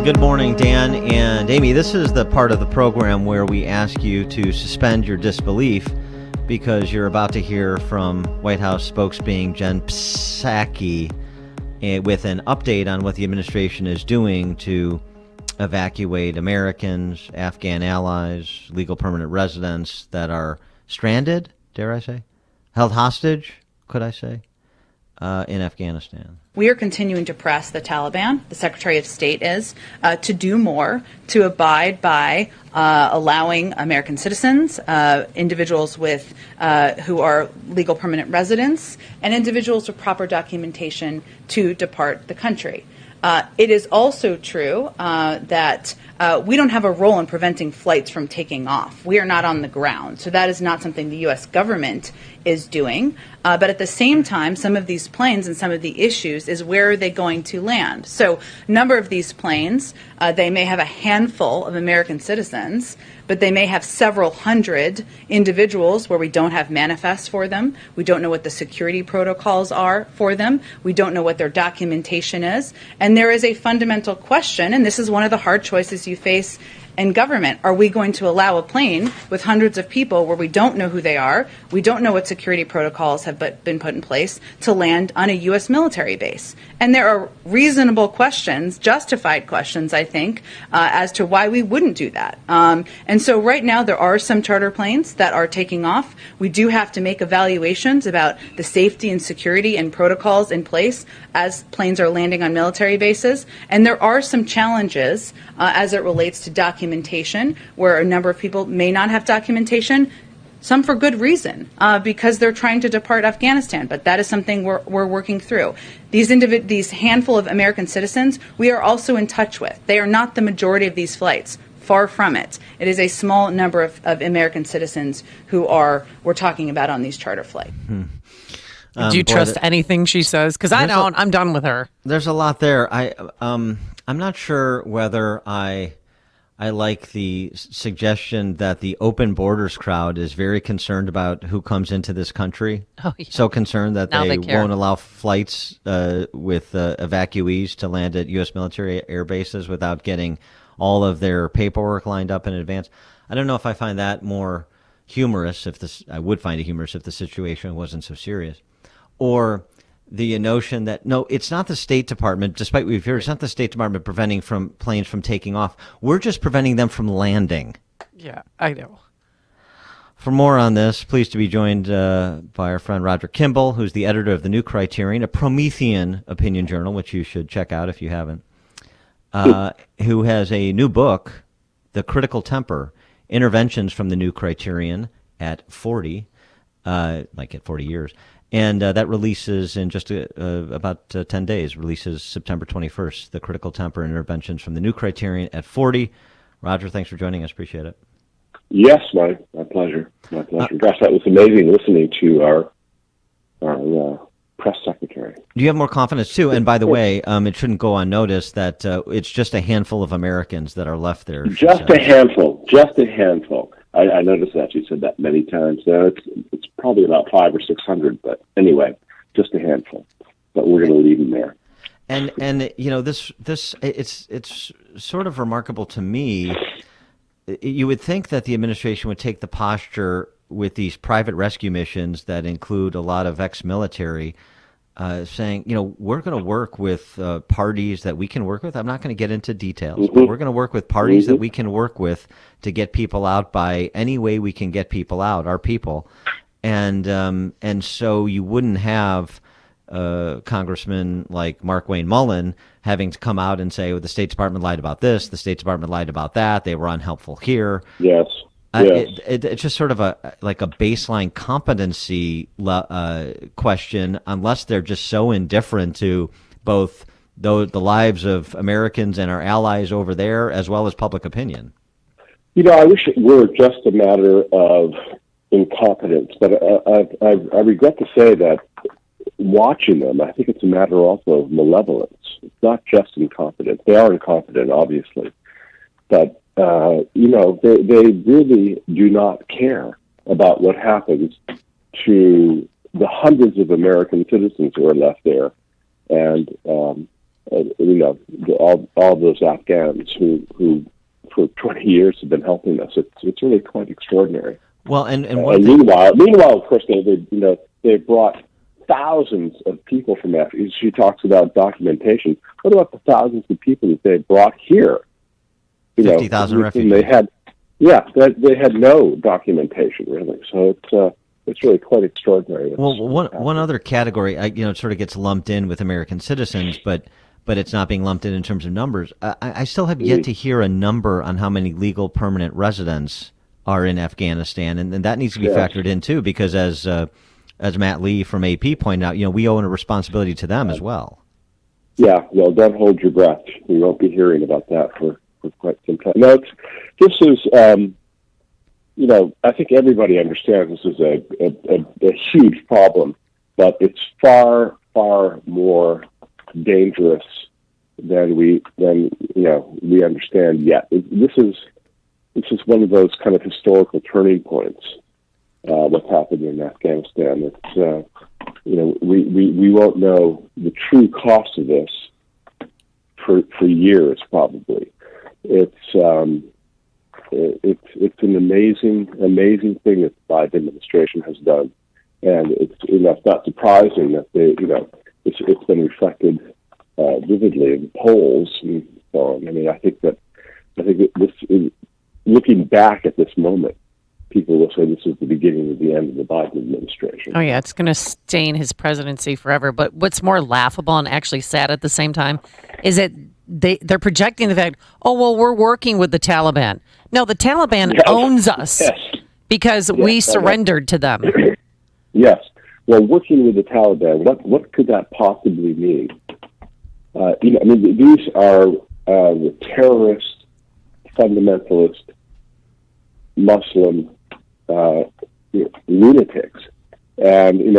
Good morning, Dan and Amy. This is the part of the program where we ask you to suspend your disbelief because you're about to hear from White House spokesperson Jen Psaki with an update on what the administration is doing to evacuate Americans, Afghan allies, legal permanent residents that are stranded, dare I say, held hostage, could I say, in Afghanistan. We are continuing to press the Taliban, the Secretary of State is, to do more to abide by allowing American citizens, individuals with who are legal permanent residents, and individuals with proper documentation to depart the country. It is also true that we don't have a role in preventing flights from taking off. We are not on the ground, so that is not something the U.S. government is doing. But at the same time, some of these planes and some of the issues is where are they going to land? So a number of these planes, they may have a handful of American citizens, but they may have several hundred individuals where we don't have manifests for them. We don't know what the security protocols are for them. We don't know what their documentation is. And there is a fundamental question, and this is one of the hard choices you face in government. Are we going to allow a plane with hundreds of people where we don't know who they are, we don't know what security protocols have been put in place, to land on a U.S. military base? And there are reasonable questions, justified questions, I think, as to why we wouldn't do that. And so right now there are some charter planes that are taking off. We do have to make evaluations about the safety and security and protocols in place as planes are landing on military bases. And there are some challenges as it relates to documentation, where a number of people may not have documentation, some for good reason, because they're trying to depart Afghanistan. But that is something we're working through. These handful of American citizens, we are also in touch with. They are not the majority of these flights. Far from it. It is a small number of American citizens who we're talking about on these charter flights. Do you trust anything she says? Because I don't. I'm done with her. There's a lot there. I'm not sure whether I like the suggestion that the open borders crowd is very concerned about who comes into this country. Oh, yeah. So concerned that Now they they care. won't allow flights with evacuees to land at U.S. military air bases without getting all of their paperwork lined up in advance. I don't know if I find that more humorous. I would find it humorous if the situation wasn't so serious, or the notion that, no, it's not the State Department, despite what we've heard, it's not the State Department preventing planes from taking off. We're just preventing them from landing. Yeah, I know. For more on this, pleased to be joined by our friend Roger Kimball, who's the editor of the New Criterion, a Promethean opinion journal, which you should check out if you haven't, who has a new book, The Critical Temper, Interventions from the New Criterion at 40, like at 40 years. And that releases in just about 10 days, releases September 21st, The Critical Temper, Interventions from the New Criterion at 40. Roger, thanks for joining us. Appreciate it. Yes, my pleasure. My pleasure. Gosh, that was amazing listening to our press secretary. Do you have more confidence, too? And by the way, it shouldn't go unnoticed that it's just a handful of Americans that are left there. Just a handful. Just a handful. I noticed that. You said that many times. It's probably about 500 or 600, but anyway, just a handful. But we're going to leave them there. And you know, this it's sort of remarkable to me. You would think that the administration would take the posture with these private rescue missions that include a lot of ex-military, saying, you know, we're going to work with parties that we can work with. I'm not going to get into details, but we're going to work with parties that we can work with to get people out by any way we can get people out, our people. And so you wouldn't have congressmen like Mark Wayne Mullen having to come out and say, well, the State Department lied about this, the State Department lied about that, they were unhelpful here. Yes. It's just sort of a baseline competency question, unless they're just so indifferent to both the lives of Americans and our allies over there, as well as public opinion. You know, I wish it were just a matter of incompetence, but I regret to say that watching them, I think it's a matter also of malevolence. It's not just incompetence. They are incompetent, obviously, but you know, they really do not care about what happens to the hundreds of American citizens who are left there, and all those Afghans who for 20 years have been helping us. It's really quite extraordinary. Well, and meanwhile, of course, they brought thousands of people from Afghanistan. She talks about documentation. What about the thousands of people that they brought here? 50,000 refugees. They had no documentation really. So it's really quite extraordinary. One other category, it sort of gets lumped in with American citizens, but it's not being lumped in terms of numbers. I still have yet to hear a number on how many legal permanent residents are in Afghanistan, and that needs to be factored in too, because as Matt Lee from AP pointed out, we owe a responsibility to them as well. Yeah, well, don't hold your breath. We won't be hearing about that for quite some time. No, this is, I think everybody understands this is a huge problem, but it's far, far more dangerous than we understand yet. This is one of those kind of historical turning points. What's happened in Afghanistan? It's we won't know the true cost of this for years probably. It's an amazing thing that the Biden administration has done, and it's not surprising that it's been reflected vividly in polls and so on. I mean, I think that this is, looking back at this moment, people will say this is the beginning of the end of the Biden administration. Oh yeah, it's going to stain his presidency forever. But what's more laughable and actually sad at the same time is that they're projecting the fact, we're working with the Taliban. No, the Taliban owns us because we surrendered to them. Yes. Well, working with the Taliban, what could that possibly mean? These are the terrorist, fundamentalist, Muslim lunatics, and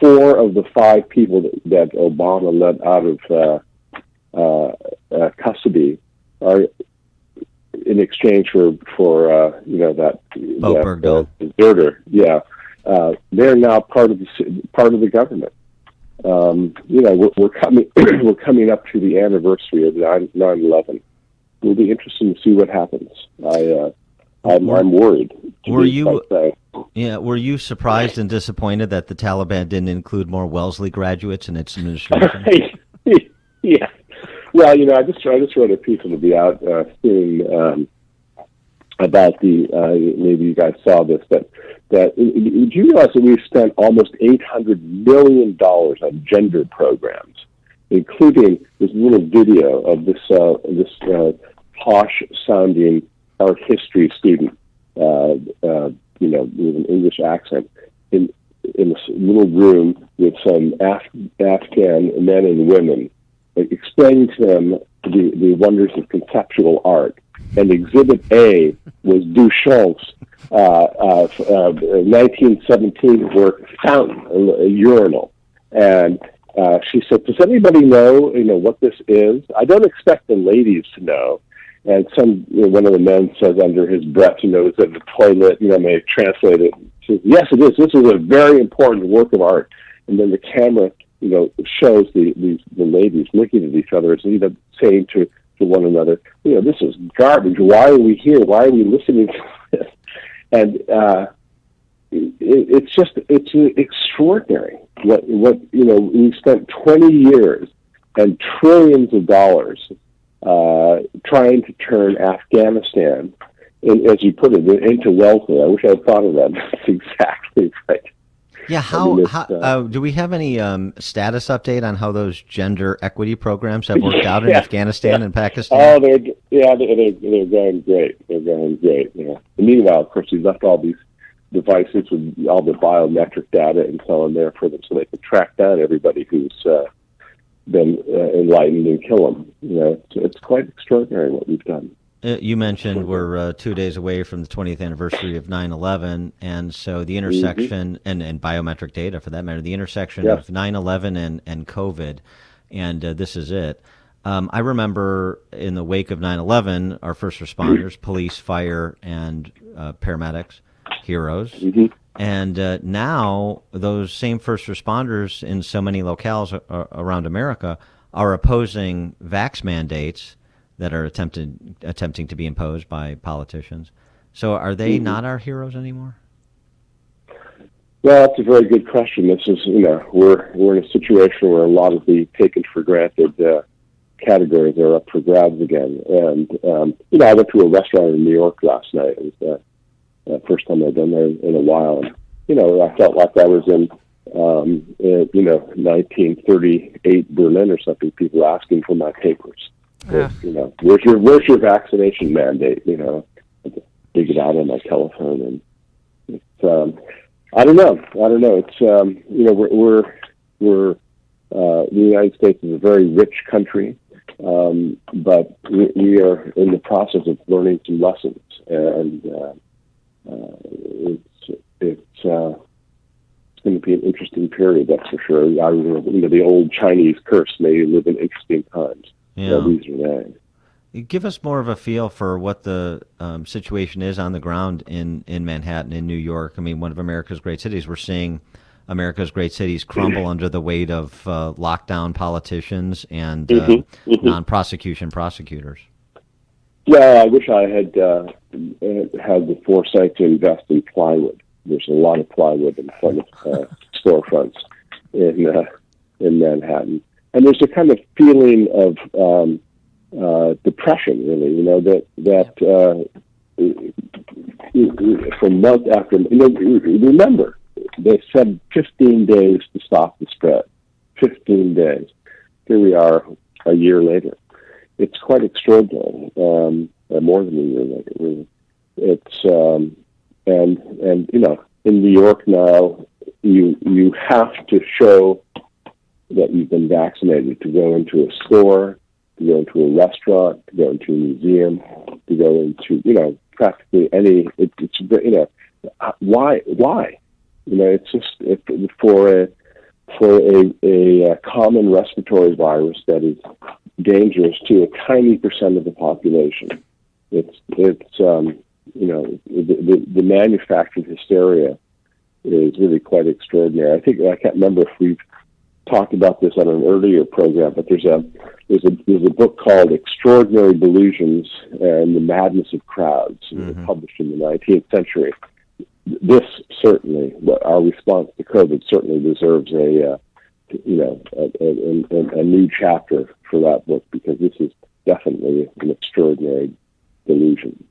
4 of the 5 people that Obama let out of custody are in exchange for that deserter. Yeah, they're now part of the government. We're coming up to the anniversary of 9/11. It'll be interesting to see what happens. I'm worried. Were you surprised and disappointed that the Taliban didn't include more Wellesley graduates in its administration? Yeah. Well, I just wrote a piece to be out soon about maybe you guys saw this, that do you realize that we've spent almost $800 million on gender programs, including this little video of this posh sounding art history student, with an English accent, in this little room with some Afghan men and women, explaining to them the wonders of conceptual art. And Exhibit A was Duchamp's 1917 work, Fountain, a urinal. And she said, "Does anybody know what this is? I don't expect the ladies to know." And one of the men says under his breath, is that the toilet, may translate it. He says, "Yes, it is. This is a very important work of art." And then the camera, shows the ladies looking at each other, saying to one another, "This is garbage. Why are we here? Why are we listening to this?" And it's extraordinary. What we spent 20 years and trillions of dollars trying to turn Afghanistan, as you put it, into welfare. I wish I had thought of that. That's exactly right. Yeah, how do we have any status update on how those gender equity programs have worked out in Afghanistan and Pakistan? Oh, they're going great. They're going great. And meanwhile, of course, we left all these devices with all the biometric data and so on there for them, so they can track down everybody who's been enlightened and kill them. It's quite extraordinary what we've done. You mentioned we're 2 days away from the 20th anniversary of 9/11, and so the intersection, and biometric data for that matter, the intersection of 9/11 and COVID, and this is it. I remember in the wake of 9/11, our first responders, police, fire, and paramedics, heroes. And now those same first responders in so many locales around America are opposing vax mandates that are attempting to be imposed by politicians. So are they not our heroes anymore? Well, that's a very good question. This is, we're in a situation where a lot of the taken for granted categories are up for grabs again. And, I went to a restaurant in New York last night. It was the first time I'd been there in a while. And, I felt like I was in 1938 Berlin or something, people asking for my papers. Yeah. Where's your vaccination mandate? I dig it out on my telephone. And it's, I don't know. It's, we're the United States is a very rich country, but we are in the process of learning some lessons, and it's going to be an interesting period, that's for sure. The old Chinese curse, may you live in interesting times. Yeah. These are they. Give us more of a feel for what the situation is on the ground in Manhattan, in New York. I mean, one of America's great cities. We're seeing America's great cities crumble under the weight of lockdown politicians and non-prosecution prosecutors. Yeah, I wish I had had the foresight to invest in plywood. There's a lot of plywood in front of storefronts in Manhattan, and there's a kind of feeling of depression, really. That from month after. Remember, they said 15 days to stop the spread. 15 days. Here we are, a year later. It's quite extraordinary. More than a year later, really. It's and in New York now, you have to show that you've been vaccinated to go into a store, to go into a restaurant, to go into a museum, to go into practically any. Why? It's just for a common respiratory virus that is dangerous to a tiny percent of the population. The manufactured hysteria is really quite extraordinary. I can't remember if we've talked about this on an earlier program, but there's a book called Extraordinary Delusions and the Madness of Crowds, published in the 19th century. This certainly, our response to COVID certainly deserves a new chapter for that book, because this is definitely an extraordinary delusion.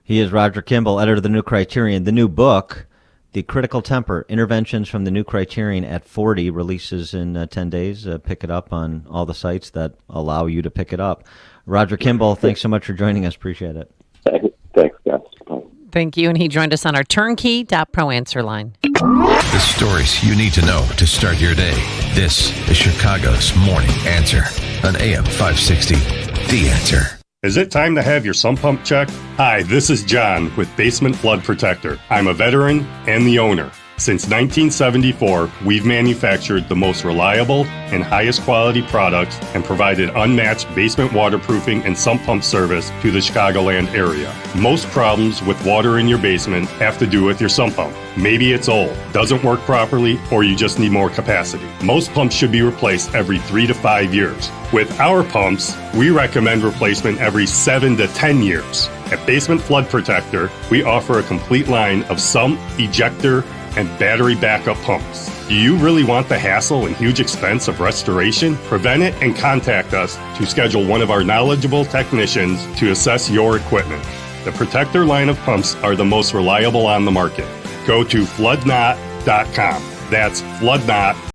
He is Roger Kimball, editor of the New Criterion. The new book, The Critical Temper, Interventions from the New Criterion at 40, releases in 10 days. Pick it up on all the sites that allow you to pick it up. Roger Kimball, thanks so much for joining us. Appreciate it. Thanks, guys. Bye. Thank you. And he joined us on our turnkey.pro answer line. The stories you need to know to start your day. This is Chicago's Morning Answer on AM 560. The Answer. Is it time to have your sump pump checked? Hi, this is John with Basement Flood Protector. I'm a veteran and the owner. Since 1974, we've manufactured the most reliable and highest quality products and provided unmatched basement waterproofing and sump pump service to the Chicagoland area. Most problems with water in your basement have to do with your sump pump. Maybe it's old, doesn't work properly, or you just need more capacity. Most pumps should be replaced every 3 to 5 years. With our pumps, we recommend replacement every 7 to 10 years. At Basement Flood Protector, we offer a complete line of sump, ejector, and battery backup pumps. Do you really want the hassle and huge expense of restoration? Prevent it and contact us to schedule one of our knowledgeable technicians to assess your equipment. The Protector line of pumps are the most reliable on the market. Go to floodnot.com. That's floodnot.com.